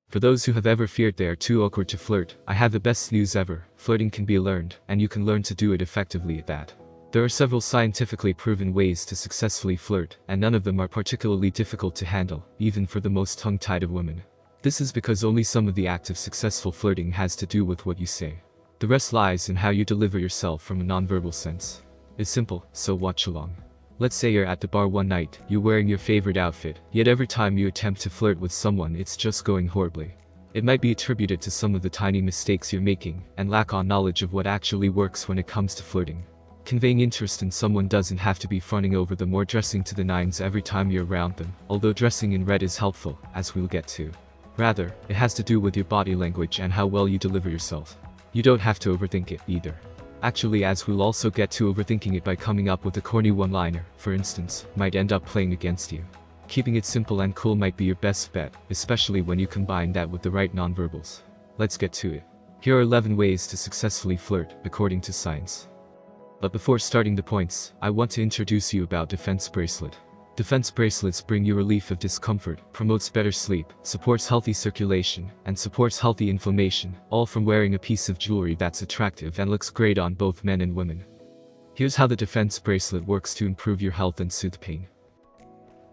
For those who have ever feared they are too awkward to flirt, I have the best news ever. Flirting can be learned, and you can learn to do it effectively at that. There are several scientifically proven ways to successfully flirt, and none of them are particularly difficult to handle, even for the most tongue-tied of women. This is because only some of the act of successful flirting has to do with what you say. The rest lies in how you deliver yourself from a nonverbal sense. It's simple, so watch along. Let's say you're at the bar one night, you're wearing your favorite outfit, yet every time you attempt to flirt with someone it's just going horribly. It might be attributed to some of the tiny mistakes you're making, and lack of knowledge of what actually works when it comes to flirting. Conveying interest in someone doesn't have to be fronting over them or dressing to the nines every time you're around them, although dressing in red is helpful, as we'll get to. Rather, it has to do with your body language and how well you deliver yourself. You don't have to overthink it either. Actually, as we'll also get to, overthinking it by coming up with a corny one-liner, for instance, might end up playing against you. Keeping it simple and cool might be your best bet, especially when you combine that with the right nonverbals. Let's get to it. Here are 11 ways to successfully flirt, according to science. But before starting the points, I want to introduce you about Defense Bracelet. Defense Bracelets bring you relief of discomfort, promotes better sleep, supports healthy circulation, and supports healthy inflammation, all from wearing a piece of jewelry that's attractive and looks great on both men and women. Here's how the Defense Bracelet works to improve your health and soothe pain.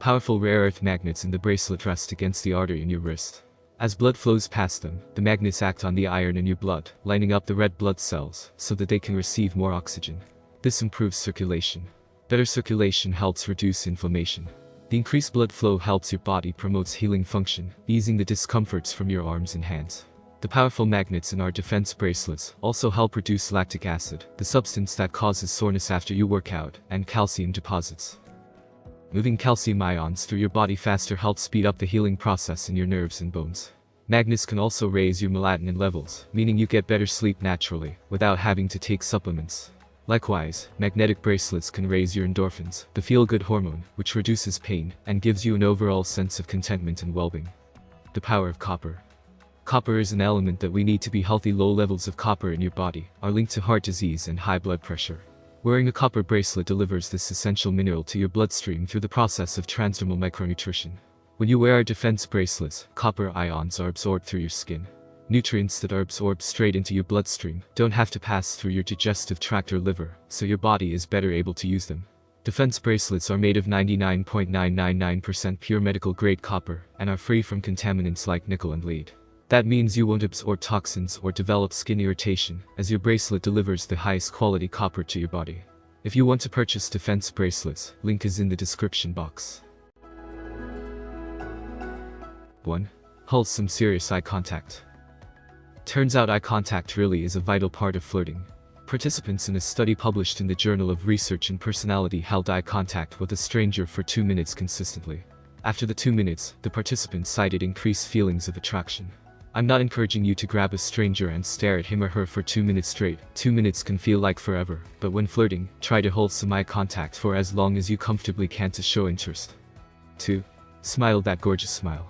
Powerful rare earth magnets in the bracelet rest against the artery in your wrist. As blood flows past them, the magnets act on the iron in your blood, lining up the red blood cells so that they can receive more oxygen. This improves circulation. Better circulation helps reduce inflammation. The increased blood flow helps your body promotes healing function, easing the discomforts from your arms and hands. The powerful magnets in our defense bracelets also help reduce lactic acid, the substance that causes soreness after you work out, and calcium deposits. Moving calcium ions through your body faster helps speed up the healing process in your nerves and bones. Magnets can also raise your melatonin levels, meaning you get better sleep naturally, without having to take supplements. Likewise, magnetic bracelets can raise your endorphins, the feel-good hormone, which reduces pain, and gives you an overall sense of contentment and well-being. The power of copper. Copper is an element that we need to be healthy. Low levels of copper in your body are linked to heart disease and high blood pressure. Wearing a copper bracelet delivers this essential mineral to your bloodstream through the process of transdermal micronutrition. When you wear our defense bracelets, copper ions are absorbed through your skin. Nutrients that are absorbed straight into your bloodstream don't have to pass through your digestive tract or liver, so your body is better able to use them. Defense bracelets are made of 99.999% pure medical-grade copper, and are free from contaminants like nickel and lead. That means you won't absorb toxins or develop skin irritation, as your bracelet delivers the highest quality copper to your body. If you want to purchase defense bracelets, link is in the description box. 1. Hold some serious eye contact. Turns out eye contact really is a vital part of flirting. Participants in a study published in the Journal of Research and Personality held eye contact with a stranger for 2 minutes consistently. After the 2 minutes, the participants cited increased feelings of attraction. I'm not encouraging you to grab a stranger and stare at him or her for 2 minutes straight. 2 minutes can feel like forever, but when flirting, try to hold some eye contact for as long as you comfortably can to show interest. 2. Smile that gorgeous smile.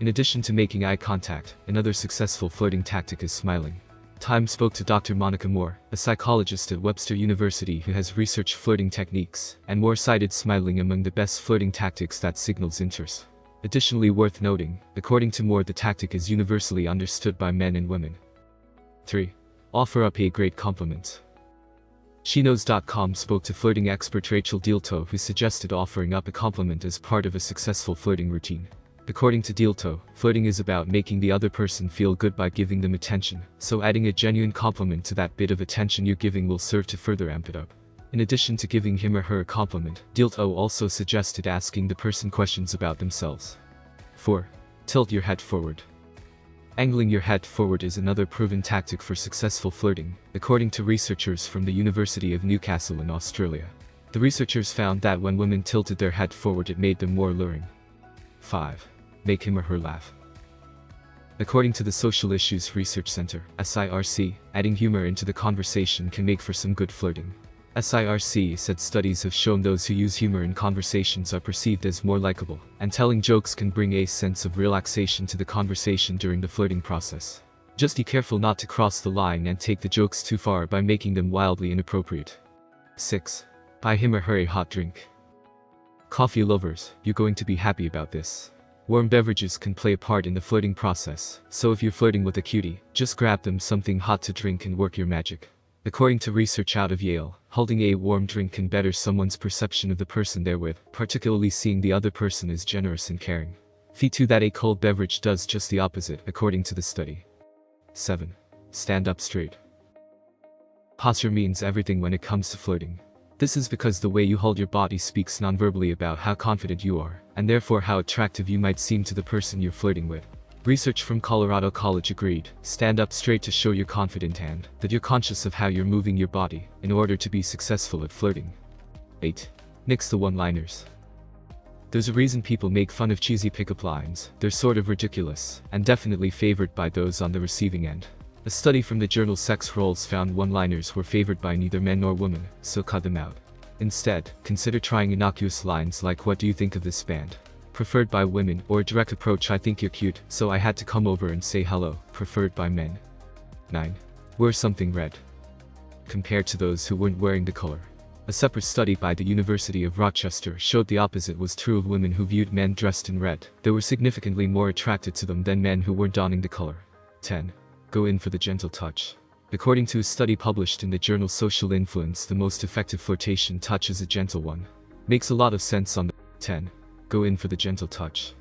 In addition to making eye contact, another successful flirting tactic is smiling. Time spoke to Dr. Monica Moore, a psychologist at Webster University who has researched flirting techniques, and Moore cited smiling among the best flirting tactics that signals interest. Additionally, worth noting, according to Moore, the tactic is universally understood by men and women. 3. Offer up a great compliment. SheKnows.com spoke to flirting expert Rachel Dielto, who suggested offering up a compliment as part of a successful flirting routine. According to Dielto, flirting is about making the other person feel good by giving them attention, so adding a genuine compliment to that bit of attention you're giving will serve to further amp it up. In addition to giving him or her a compliment, Dielto also suggested asking the person questions about themselves. 4. Tilt your head forward. Angling your head forward is another proven tactic for successful flirting, according to researchers from the University of Newcastle in Australia. The researchers found that when women tilted their head forward, it made them more alluring. 5. Make him or her laugh. According to the Social Issues Research Center, SIRC, adding humor into the conversation can make for some good flirting. SIRC said studies have shown those who use humor in conversations are perceived as more likable, and telling jokes can bring a sense of relaxation to the conversation during the flirting process. Just be careful not to cross the line and take the jokes too far by making them wildly inappropriate. 6. Buy him or her a hot drink. Coffee lovers, you're going to be happy about this. Warm beverages can play a part in the flirting process, so if you're flirting with a cutie, just grab them something hot to drink and work your magic. According to research out of Yale, holding a warm drink can better someone's perception of the person they're with, particularly seeing the other person is generous and caring. Feat 2 that a cold beverage does just the opposite, according to the study. 7. Stand up straight. Posture means everything when it comes to flirting. This is because the way you hold your body speaks non-verbally about how confident you are, and therefore how attractive you might seem to the person you're flirting with. Research from Colorado College agreed, stand up straight to show you're confident and that you're conscious of how you're moving your body in order to be successful at flirting. 8. Nix the one-liners. There's a reason people make fun of cheesy pickup lines. They're sort of ridiculous, and definitely favored by those on the receiving end. A study from the journal Sex Roles found one-liners were favored by neither men nor women, so cut them out. Instead, consider trying innocuous lines like "What do you think of this band?" preferred by women, or a direct approach "I think you're cute, so I had to come over and say hello," preferred by men. 9. Wear something red. Compared to those who weren't wearing the color. A separate study by the University of Rochester showed the opposite was true of women who viewed men dressed in red. They were significantly more attracted to them than men who weren't donning the color. 10. Go in for the gentle touch. According to a study published in the journal Social Influence, the most effective flirtation touch is a gentle one. Makes a lot of sense on the 10. Go in for the gentle touch.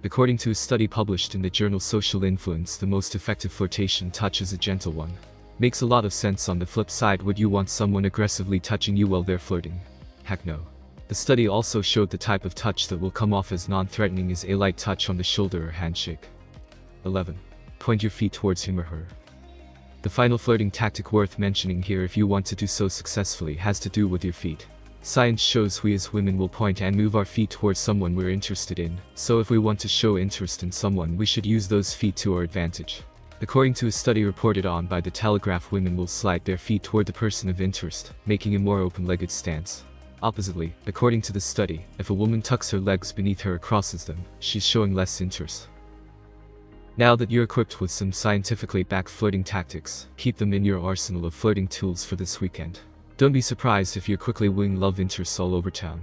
According to a study published in the journal Social Influence, the most effective flirtation touch is a gentle one. Makes a lot of sense on the flip side. Would you want someone aggressively touching you while they're flirting? Heck no. The study also showed the type of touch that will come off as non-threatening is a light touch on the shoulder or handshake. 11. Point your feet towards him or her. The final flirting tactic worth mentioning here, if you want to do so successfully, has to do with your feet. Science shows we as women will point and move our feet towards someone we're interested in, so if we want to show interest in someone, we should use those feet to our advantage. According to a study reported on by The Telegraph, women will slide their feet toward the person of interest, making a more open-legged stance. Oppositely, according to the study, if a woman tucks her legs beneath her or crosses them, she's showing less interest. Now that you're equipped with some scientifically backed flirting tactics, keep them in your arsenal of flirting tools for this weekend. Don't be surprised if you're quickly wooing love interests all over town.